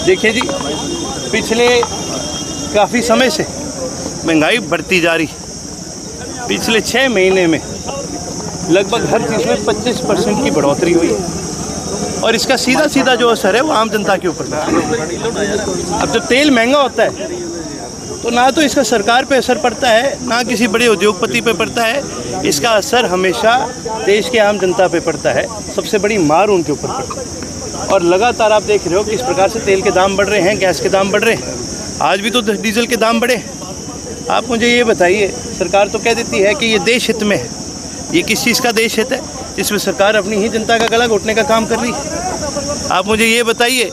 देखिए जी, पिछले काफ़ी समय से महंगाई बढ़ती जा रही। पिछले 6 महीने में लगभग हर चीज़ में 25% की बढ़ोतरी हुई है और इसका सीधा सीधा जो असर है वो आम जनता के ऊपर है। अब जब तेल महंगा होता है तो ना तो इसका सरकार पे असर पड़ता है, ना किसी बड़े उद्योगपति पे पड़ता है। इसका असर हमेशा देश के आम जनता पे पड़ता है। सबसे बड़ी मार उनके ऊपर पड़ती है और लगातार आप देख रहे हो कि इस प्रकार से तेल के दाम बढ़ रहे हैं, गैस के दाम बढ़ रहे हैं, आज भी तो डीजल के दाम बढ़े। आप मुझे ये बताइए, सरकार तो कह देती है कि ये देश हित में है। ये किस चीज़ का देश हित है जिसमें सरकार अपनी ही जनता का गला घोटने का काम कर रही है? आप मुझे ये बताइए,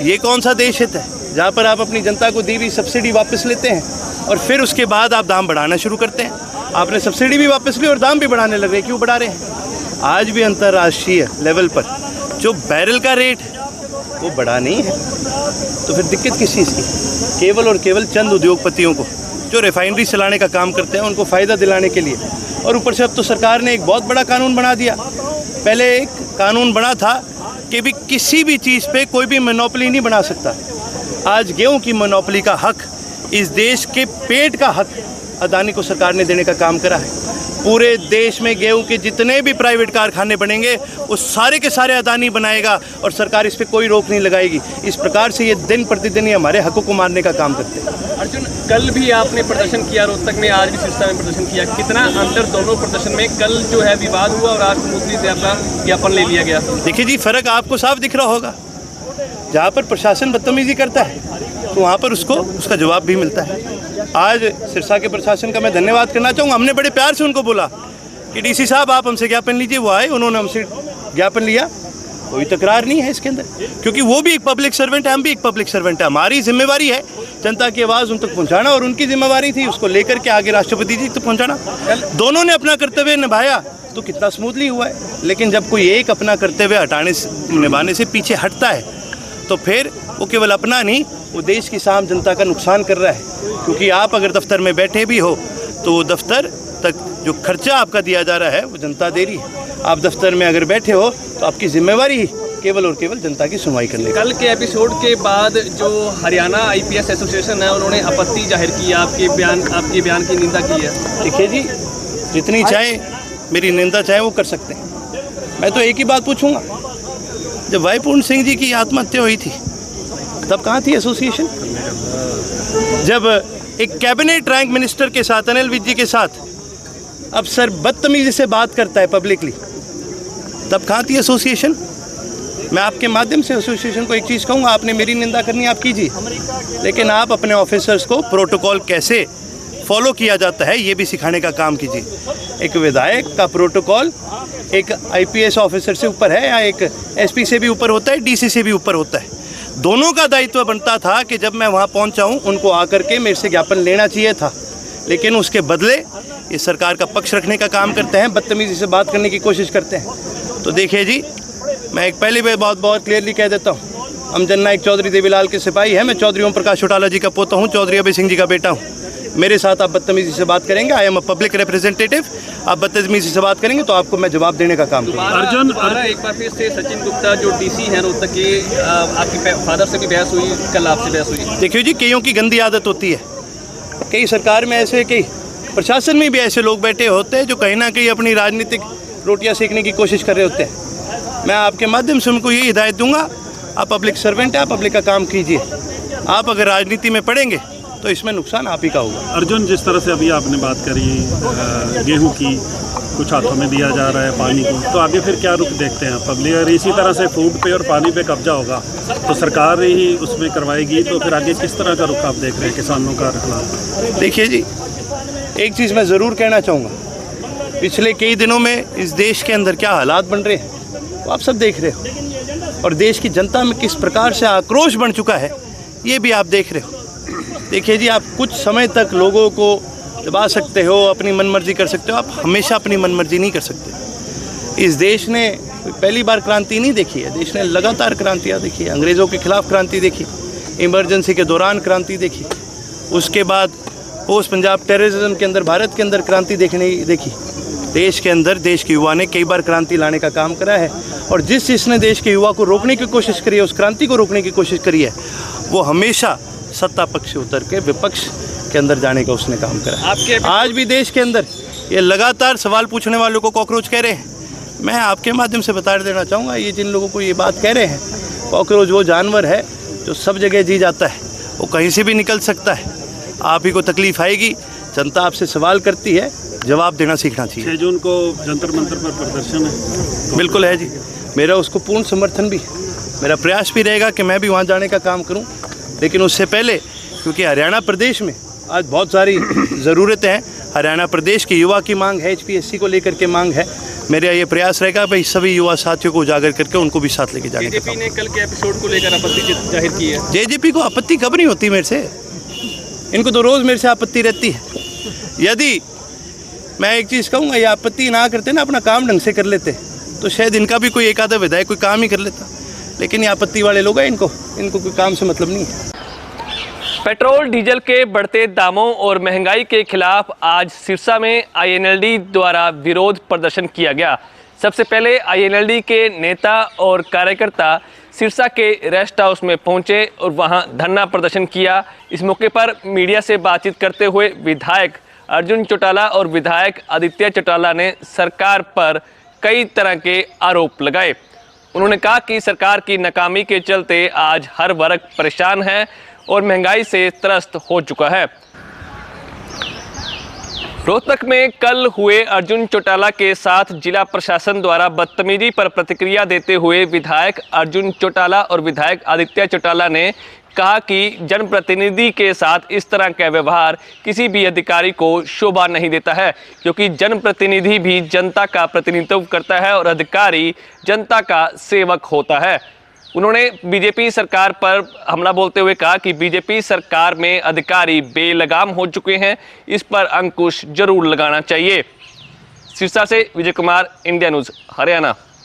ये कौन सा देश हित है जहाँ पर आप अपनी जनता को दी हुई सब्सिडी वापस लेते हैं और फिर उसके बाद आप दाम बढ़ाना शुरू करते हैं? आपने सब्सिडी भी वापस ली और दाम भी बढ़ाने लग रहे। क्यों बढ़ा रहे हैं? आज भी अंतर्राष्ट्रीय लेवल पर जो बैरल का रेट है वो बढ़ा नहीं है, तो फिर दिक्कत किस चीज़ की? केवल और केवल चंद उद्योगपतियों को जो रिफाइनरी चलाने का काम करते हैं उनको फ़ायदा दिलाने के लिए। और ऊपर से अब तो सरकार ने एक बहुत बड़ा कानून बना दिया। पहले एक कानून बना था कि भी किसी भी चीज़ पे कोई भी मोनोपोली नहीं बना सकता। आज गेहूं की मोनोपोली का हक, इस देश के पेट का हक अदानी को सरकार ने देने का काम करा है। पूरे देश में गेहूं के जितने भी प्राइवेट कारखाने बनेंगे वो सारे के सारे अदानी बनाएगा और सरकार इस पर कोई रोक नहीं लगाएगी। इस प्रकार से ये दिन प्रतिदिन ही हमारे हकों को मारने का काम करते हैं। अर्जुन, कल भी आपने प्रदर्शन किया रोहतक में, आज भी सिरसा में प्रदर्शन किया। कितना अंतर दोनों प्रदर्शन में? कल जो है विवाद हुआ और आज मुख्यमंत्री से आपका ज्ञापन ले लिया गया। देखिए जी, फ़र्क आपको साफ दिख रहा होगा। जहाँ पर प्रशासन बदतमीजी करता है तो वहाँ पर उसको उसका जवाब भी मिलता है। आज सिरसा के प्रशासन का मैं धन्यवाद करना चाहूँगा। हमने बड़े प्यार से उनको बोला कि डीसी साहब आप हमसे ज्ञापन लीजिए। वो आए, उन्होंने हमसे ज्ञापन लिया। कोई तकरार नहीं है इसके अंदर, क्योंकि वो भी एक पब्लिक सर्वेंट है, हम भी एक पब्लिक सर्वेंट है। हमारी जिम्मेवारी है जनता की आवाज़ उन तक पहुँचाना और उनकी जिम्मेवारी थी उसको लेकर के आगे राष्ट्रपति जी तक पहुँचाना। दोनों ने अपना कर्तव्य निभाया तो कितना स्मूथली हुआ है। लेकिन जब कोई एक अपना कर्तव्य निभाने से पीछे हटता है तो फिर वो केवल अपना नहीं, वो देश की आम जनता का नुकसान कर रहा है। क्योंकि आप अगर दफ्तर में बैठे भी हो तो वो दफ्तर तक जो खर्चा आपका दिया जा रहा है वो जनता दे रही है। आप दफ्तर में अगर बैठे हो तो आपकी जिम्मेवारी केवल और केवल जनता की सुनवाई करने। कल के एपिसोड के बाद जो हरियाणा IPS एसोसिएशन है उन्होंने आपत्ति जाहिर की, आपके बयान की निंदा की है। देखिए जी, जितनी चाहे मेरी निंदा चाहे वो कर सकते हैं। मैं तो एक ही बात पूछूंगा, जब भाई पूर्ण सिंह जी की आत्महत्या हुई थी तब कहाँ थी एसोसिएशन? जब एक कैबिनेट रैंक मिनिस्टर के साथ, अनिल विज जी के साथ अफसर बदतमीजी से बात करता है पब्लिकली, तब कहाँ थी एसोसिएशन? मैं आपके माध्यम से एसोसिएशन को एक चीज़ कहूँगा, आपने मेरी निंदा करनी आप कीजिए, लेकिन आप अपने ऑफिसर्स को प्रोटोकॉल कैसे फॉलो किया जाता है ये भी सिखाने का काम कीजिए। एक विधायक का प्रोटोकॉल एक IPS ऑफिसर से ऊपर है या एक SP से भी ऊपर होता है, DC से भी ऊपर होता है। दोनों का दायित्व बनता था कि जब मैं वहाँ पहुँचा हूँ उनको आकर के मेरे से ज्ञापन लेना चाहिए था, लेकिन उसके बदले ये सरकार का पक्ष रखने का काम करते हैं, बदतमीजी से बात करने की कोशिश करते हैं। तो देखिए जी, मैं एक पहली बार बहुत क्लियरली कह देता हूँ, हम जननायक चौधरी देवीलाल के सिपाही हैं। मैं चौधरी ओम प्रकाश चौटाला जी का पोता हूँ, चौधरी अभय सिंह जी का बेटा हूँ। मेरे साथ आप बदतमीजी से बात करेंगे, I am a public representative, आप बदतमीजी से बात करेंगे तो आपको मैं जवाब देने का काम करूँगा। अर्जुन, एक बार फिर से सचिन गुप्ता जो DC हैं रोहतक के, आपके फादर से भी बहस हुई, कल आपसे बहस हुई। देखिए जी, कईयों की गंदी आदत होती है, कई सरकार में ऐसे, कई प्रशासन में भी ऐसे लोग बैठे होते हैं जो कहीं ना कहीं अपनी राजनीतिक रोटियां सेकने की कोशिश कर रहे होते हैं। मैं आपके माध्यम से उनको ये हिदायत दूंगा, आप पब्लिक सर्वेंट हैं, आप पब्लिक का काम कीजिए। आप अगर राजनीति में पड़ेंगे तो इसमें नुकसान आप ही का होगा। अर्जुन, जिस तरह से अभी आपने बात करी गेहूं की, कुछ हाथों में दिया जा रहा है पानी को, तो आगे फिर क्या रुख देखते हैं पब्लिक? अगर इसी तरह से फूड पे और पानी पे कब्जा होगा तो सरकार ही उसमें करवाएगी, तो फिर आगे किस तरह का रुख आप देख रहे हैं किसानों का खिलाफ? देखिए जी, एक चीज़ मैं ज़रूर कहना चाहूँगा, पिछले कई दिनों में इस देश के अंदर क्या हालात बन रहे हैं वो आप सब देख रहे हो, और देश की जनता में किस प्रकार से आक्रोश बन चुका है ये भी आप देख रहे हो। देखिए जी, आप कुछ समय तक लोगों को दबा सकते हो, अपनी मनमर्जी कर सकते हो, आप हमेशा अपनी मनमर्जी नहीं कर सकते। इस देश ने पहली बार क्रांति नहीं देखी है, देश ने लगातार क्रांतियाँ देखी है। अंग्रेज़ों के खिलाफ क्रांति देखी, इमरजेंसी के दौरान क्रांति देखी, उसके बाद पोस्ट पंजाब टेररिज्म के अंदर भारत के अंदर क्रांति देखी। देश के अंदर देश के युवा ने कई बार क्रांति लाने का काम करा है, और जिसने देश के युवा को रोकने की कोशिश करी है, उस क्रांति को रोकने की कोशिश करी है, वो हमेशा सत्ता पक्ष से उतर के विपक्ष के अंदर जाने का उसने काम करा। आज भी देश के अंदर ये लगातार सवाल पूछने वालों को कॉकरोच कह रहे हैं। मैं आपके माध्यम से बता देना चाहूँगा, ये जिन लोगों को ये बात कह रहे हैं, कॉकरोच वो जानवर है जो सब जगह जी जाता है, वो कहीं से भी निकल सकता है। आप ही को तकलीफ आएगी, जनता आपसे सवाल करती है, जवाब देना सीखना चाहिए। 6 जून को जंतर मंतर पर प्रदर्शन है। बिल्कुल है जी, मेरा उसको पूर्ण समर्थन भी है। मेरा प्रयास भी रहेगा कि मैं भी वहाँ जाने का काम करूँ, लेकिन उससे पहले क्योंकि हरियाणा प्रदेश में आज बहुत सारी ज़रूरतें हैं, हरियाणा प्रदेश के युवा की मांग है, HPSC को लेकर के मांग है, मेरा ये प्रयास रहेगा भाई सभी युवा साथियों को उजागर करके उनको भी साथ लेके जाने का। जेजेपी ने कल के एपिसोड को लेकर आपत्ति जाहिर की है। जेजेपी को आपत्ति कब नहीं होती मेरे से, इनको तो रोज़ मेरे से आपत्ति रहती है। यदि मैं एक चीज़ कहूँगा, ये आपत्ति ना करते ना, अपना काम ढंग से कर लेते, तो शायद इनका भी कोई एक आधा विधायक कोई काम ही कर लेता। लेकिन ये आपत्ति वाले लोग हैं, इनको कोई काम से मतलब नहीं है। पेट्रोल डीजल के बढ़ते दामों और महंगाई के खिलाफ आज सिरसा में INLD द्वारा विरोध प्रदर्शन किया गया। सबसे पहले INLD के नेता और कार्यकर्ता सिरसा के रेस्ट हाउस में पहुंचे और वहां धरना प्रदर्शन किया। इस मौके पर मीडिया से बातचीत करते हुए विधायक अर्जुन चौटाला और विधायक आदित्य चौटाला ने सरकार पर कई तरह के आरोप लगाए। उन्होंने कहा कि सरकार की नाकामी के चलते आज हर वर्ग परेशान है और महंगाई से त्रस्त हो चुका है। रोहतक में कल हुए अर्जुन चौटाला के साथ जिला प्रशासन द्वारा बदतमीजी पर प्रतिक्रिया देते हुए विधायक अर्जुन चौटाला और विधायक आदित्य चौटाला ने कहा कि जनप्रतिनिधि के साथ इस तरह का व्यवहार किसी भी अधिकारी को शोभा नहीं देता है, क्योंकि जनप्रतिनिधि भी जनता का प्रतिनिधित्व करता है और अधिकारी जनता का सेवक होता है। उन्होंने बीजेपी सरकार पर हमला बोलते हुए कहा कि बीजेपी सरकार में अधिकारी बेलगाम हो चुके हैं, इस पर अंकुश जरूर लगाना चाहिए। सिरसा से विजय कुमार, इंडिया न्यूज़, हरियाणा।